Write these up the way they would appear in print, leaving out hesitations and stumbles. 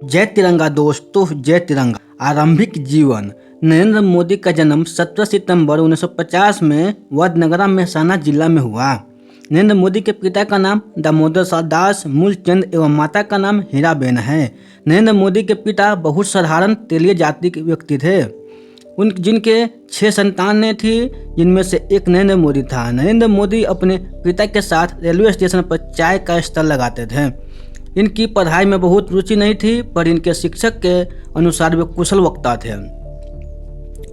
जय तिरंगा दोस्तों, जय तिरंगा। आरंभिक जीवन। नरेंद्र मोदी का जन्म 17 सितंबर 1950 में वडनगरा मेहसाना जिला में हुआ। नरेंद्र मोदी के पिता का नाम दामोदर दास मूलचंद एवं माता का नाम हीराबेन है। नरेंद्र मोदी के पिता बहुत साधारण तेलीय जाति के व्यक्ति थे। जिनके 6 संतानें थी, जिनमें से एक नरेंद्र मोदी था। नरेंद्र मोदी अपने पिता के साथ रेलवे स्टेशन पर चाय का स्टॉल लगाते थे। इनकी पढ़ाई में बहुत रुचि नहीं थी, पर इनके शिक्षक के अनुसार वे कुशल वक्ता थे।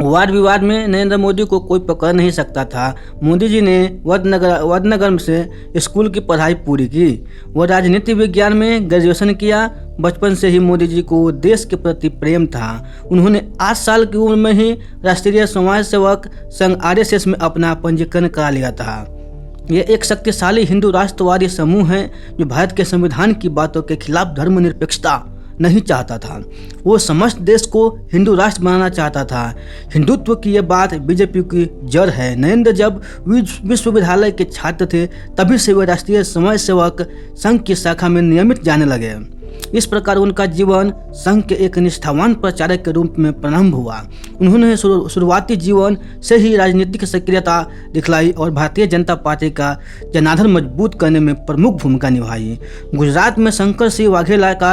वाद विवाद में नरेंद्र मोदी को कोई पकड़ नहीं सकता था। मोदी जी ने वडनगर से स्कूल की पढ़ाई पूरी की। वह राजनीति विज्ञान में ग्रेजुएशन किया। बचपन से ही मोदी जी को देश के प्रति प्रेम था। उन्होंने 8 साल की उम्र में ही राष्ट्रीय समाज सेवक संघ RSS में अपना पंजीकरण करा लिया था। यह एक शक्तिशाली हिंदू राष्ट्रवादी समूह है जो भारत के संविधान की बातों के खिलाफ धर्मनिरपेक्षता नहीं चाहता था। वो समस्त देश को हिंदू राष्ट्र बनाना चाहता था। हिंदुत्व की यह बात बीजेपी की जड़ है। नरेंद्र जब विश्वविद्यालय के छात्र थे, तभी से वे राष्ट्रीय समाज सेवक संघ की शाखा में नियमित जाने लगे। इस प्रकार उनका जीवन संघ के एक निष्ठावान प्रचारक के रूप में प्रारंभ हुआ। उन्होंने शुरुआती जीवन से ही राजनीतिक सक्रियता दिखलाई और भारतीय जनता पार्टी का जनाधार मजबूत करने में प्रमुख भूमिका निभाई। गुजरात में शंकर सिंह वाघेला का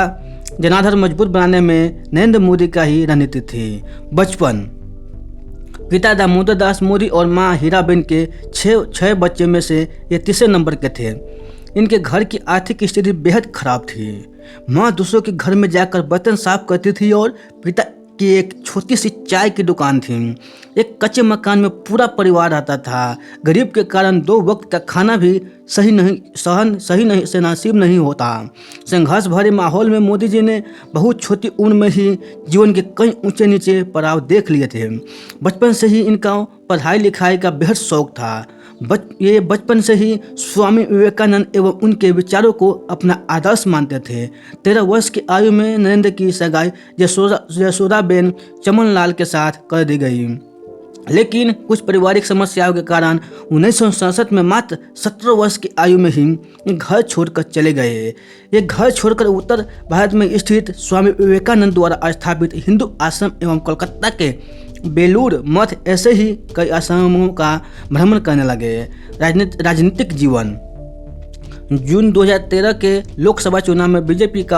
जनाधार मजबूत बनाने में नरेंद्र मोदी का ही रणनीति थी। बचपन। पिता दामोदर दास मोदी और मां हीराबेन के 6 बच्चे में से ये तीसरे नंबर के थे। इनके घर की आर्थिक स्थिति बेहद खराब थी। मां दूसरों के घर में जाकर बर्तन साफ करती थी और पिता की एक छोटी सी चाय की दुकान थी। एक कच्चे मकान में पूरा परिवार रहता था। गरीब के कारण 2 वक्त का खाना भी सही नसीब नहीं होता। संघर्ष भरे माहौल में मोदी जी ने बहुत छोटी उम्र में ही जीवन के कई ऊंचे नीचे पड़ाव देख लिए थे। बचपन से ही इनका पढ़ाई लिखाई का बेहद शौक था। ये बचपन से ही स्वामी विवेकानंद एवं उनके विचारों को अपना आदर्श मानते थे। 13 वर्ष की आयु में नरेंद्र की सगाई यशोदाबेन चमनलाल के साथ कर दी गई, लेकिन कुछ पारिवारिक समस्याओं के कारण 1967 में मात्र 17 वर्ष की आयु में ही घर छोड़कर चले गए। ये घर छोड़कर उत्तर भारत में स्थित स्वामी विवेकानंद द्वारा स्थापित हिंदू आश्रम एवं कोलकाता के बेलूर मठ ऐसे ही कई आश्रमों का भ्रमण करने लगे। राजनीतिक जीवन। जून 2013 के लोकसभा चुनाव में बीजेपी की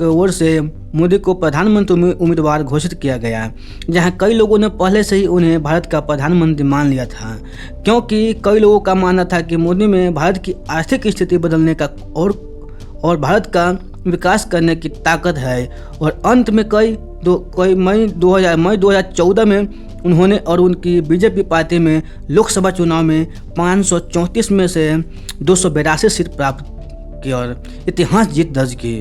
ओर से मोदी को प्रधानमंत्री उम्मीदवार घोषित किया गया, जहां कई लोगों ने पहले से ही उन्हें भारत का प्रधानमंत्री मान लिया था, क्योंकि कई लोगों का मानना था कि मोदी में भारत की आर्थिक स्थिति बदलने का और भारत का विकास करने की ताकत है। और अंत में मई 2014 में उन्होंने और उनकी बीजेपी पार्टी में लोकसभा चुनाव में 534 में से 282 सीट प्राप्त की और इतिहास जीत दर्ज की।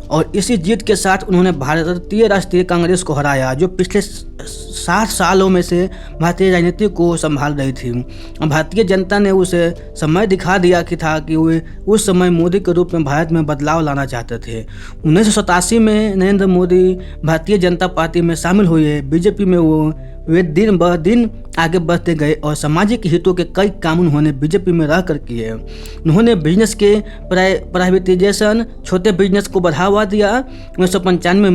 और इसी जीत के साथ उन्होंने भारतीय राष्ट्रीय कांग्रेस को हराया, जो पिछले 60 सालों में से भारतीय राजनीति को संभाल रही थी। भारतीय जनता ने उसे समय दिखा दिया कि वे उस समय मोदी के रूप में भारत में बदलाव लाना चाहते थे। 1987 में नरेंद्र मोदी भारतीय जनता पार्टी में शामिल हुए। बीजेपी में वे दिन ब दिन आगे बढ़ते गए और सामाजिक हितों के कई काम उन्होंने बीजेपी में रहकर किए। उन्होंने बिजनेस के प्राइवेटाइजेशन, छोटे बिजनेस को बढ़ावा दिया। 1995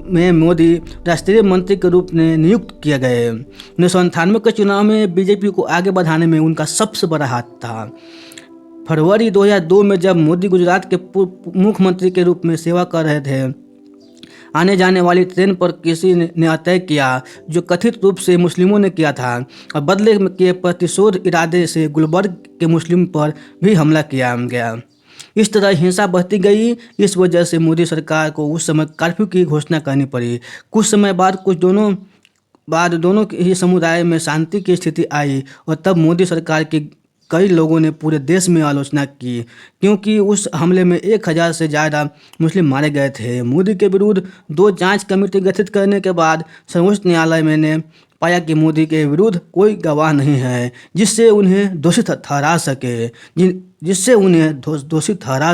में मोदी राष्ट्रीय मंत्री के रूप में नियुक्त किए गए। 1998 के चुनाव में बीजेपी को आगे बढ़ाने में उनका सबसे बड़ा हाथ था। फरवरी 2002 में जब मोदी गुजरात के मुख्यमंत्री के रूप में सेवा कर रहे थे, आने जाने वाली ट्रेन पर किसी ने अटैक किया, जो कथित रूप से मुस्लिमों ने किया था, और बदले के प्रतिशोध इरादे से गुलबर्ग के मुस्लिम पर भी हमला किया गया। इस तरह हिंसा बढ़ती गई। इस वजह से मोदी सरकार को उस समय कर्फ्यू की घोषणा करनी पड़ी। कुछ समय बाद दोनों ही समुदाय में शांति की स्थिति आई और तब मोदी सरकार की कई लोगों ने पूरे देश में आलोचना की, क्योंकि उस हमले में 1000 से ज़्यादा मुस्लिम मारे गए थे। मोदी के विरुद्ध 2 जांच कमेटी गठित करने के बाद सर्वोच्च न्यायालय ने पाया कि मोदी के विरुद्ध कोई गवाह नहीं है जिससे उन्हें दोषी ठहरा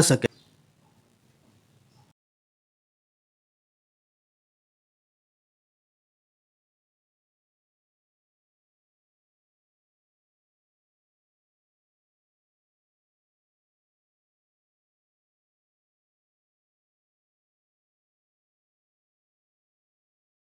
सके।